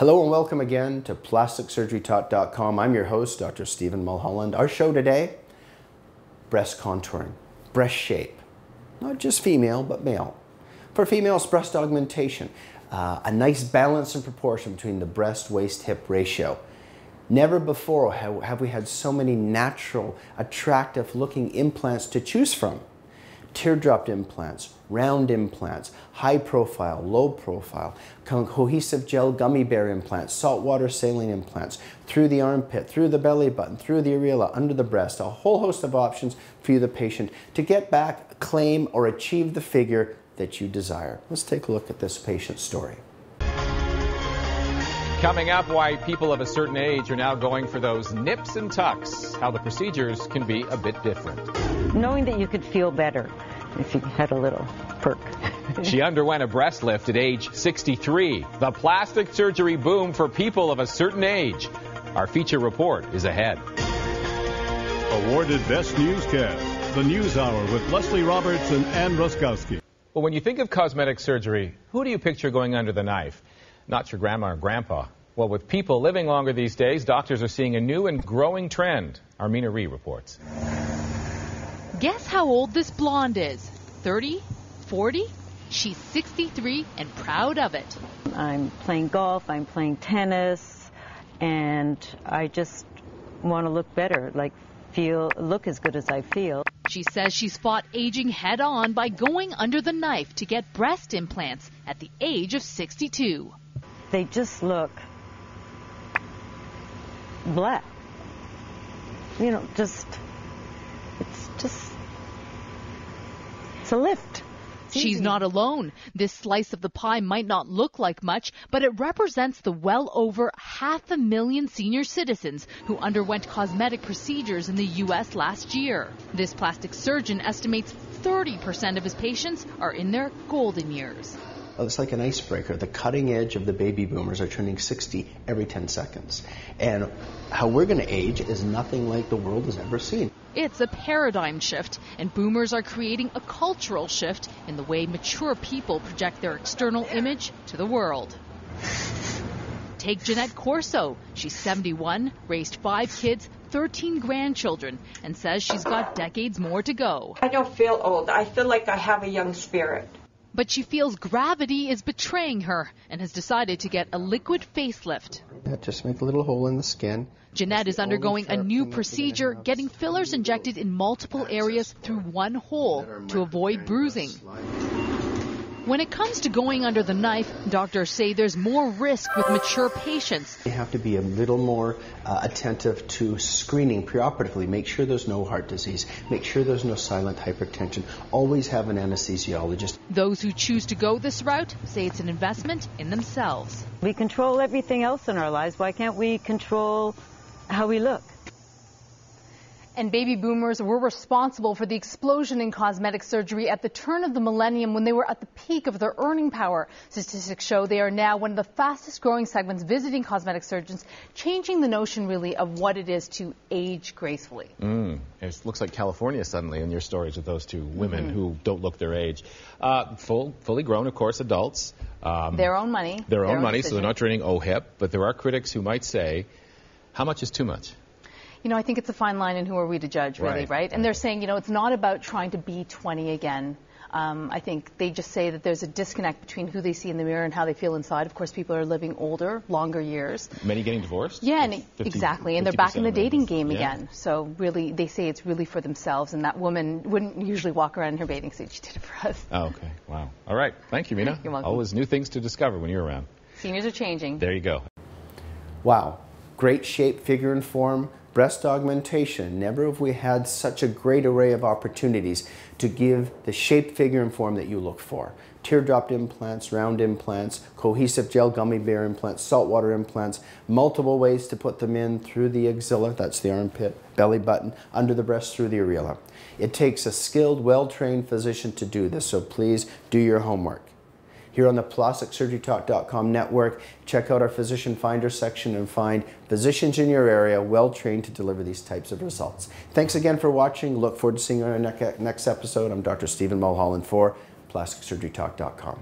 Hello and welcome again to PlasticSurgeryTalk.com. I'm your host, Dr. Stephen Mulholland. Our show today, breast contouring, breast shape. Not just female, but male. For females, breast augmentation. A nice balance and proportion between the breast, waist, hip ratio. Never before have we had so many natural, attractive looking implants to choose from. Teardrop implants, round implants, high profile, low profile, cohesive gel gummy bear implants, saltwater saline implants, through the armpit, through the belly button, through the areola, under the breast, a whole host of options for you, the patient, to get back, claim, or achieve the figure that you desire. Let's take a look at this patient's story. Coming up, why people of a certain age are now going for those nips and tucks, how the procedures can be a bit different. Knowing that you could feel better if you had a little perk. She underwent a breast lift at age 63. The plastic surgery boom for people of a certain age. Our feature report is ahead. Awarded Best Newscast, the News Hour with Leslie Roberts and Ann Roskowski. Well, when you think of cosmetic surgery, who do you picture going under the knife? Not your grandma or grandpa. Well, with people living longer these days, doctors are seeing a new and growing trend. Armina Ree reports. Guess how old this blonde is? 30? 40? She's 63 and proud of it. I'm playing golf, I'm playing tennis, and I just want to look better, look as good as I feel. She says she's fought aging head on by going under the knife to get breast implants at the age of 62. They just look black. You know, it's a lift. She's not alone. This slice of the pie might not look like much, but it represents the well over 500,000 senior citizens who underwent cosmetic procedures in the U.S. last year. This plastic surgeon estimates 30% of his patients are in their golden years. It's like an icebreaker. The cutting edge of the baby boomers are turning 60 every 10 seconds. And how we're going to age is nothing like the world has ever seen. It's a paradigm shift, and boomers are creating a cultural shift in the way mature people project their external image to the world. Take Jeanette Corso. She's 71, raised 5 kids, 13 grandchildren, and says she's got decades more to go. I don't feel old. I feel like I have a young spirit. But she feels gravity is betraying her and has decided to get a liquid facelift. Just make a little hole in the skin. Jeanette is undergoing a new procedure, getting fillers injected in multiple areas through one hole to avoid bruising. When it comes to going under the knife, doctors say there's more risk with mature patients. You have to be a little more attentive to screening preoperatively. Make sure there's no heart disease. Make sure there's no silent hypertension. Always have an anesthesiologist. Those who choose to go this route say it's an investment in themselves. We control everything else in our lives. Why can't we control how we look? And baby boomers were responsible for the explosion in cosmetic surgery at the turn of the millennium when they were at the peak of their earning power. Statistics show they are now one of the fastest growing segments visiting cosmetic surgeons, changing the notion really of what it is to age gracefully. It looks like California suddenly in your stories with those two women who don't look their age. Fully grown, of course, adults. Their own money. Their own money, so they're not training OHIP, but there are critics who might say, how much is too much? You know, I think it's a fine line, and who are we to judge, really, right? And they're saying, you know, it's not about trying to be 20 again. I think they just say that there's a disconnect between who they see in the mirror and how they feel inside. Of course, people are living older, longer years. Many getting divorced? Yeah, and exactly. And they're back in the dating game again. So really, they say it's really for themselves. And that woman wouldn't usually walk around in her bathing suit. She did it for us. Oh, okay. Wow. All right. Thank you, Mina. You're welcome. Always new things to discover when you're around. Seniors are changing. There you go. Wow. Great shape, figure, and form. Breast augmentation. Never have we had such a great array of opportunities to give the shape, figure, and form that you look for. Teardrop implants, round implants, cohesive gel gummy bear implants, saltwater implants, multiple ways to put them in through the axilla, that's the armpit, belly button, under the breast, through the areola. It takes a skilled, well-trained physician to do this, so please do your homework. Here on the PlasticSurgeryTalk.com network, check out our Physician Finder section and find physicians in your area well-trained to deliver these types of results. Thanks again for watching. Look forward to seeing you on our next episode. I'm Dr. Stephen Mulholland for PlasticSurgeryTalk.com.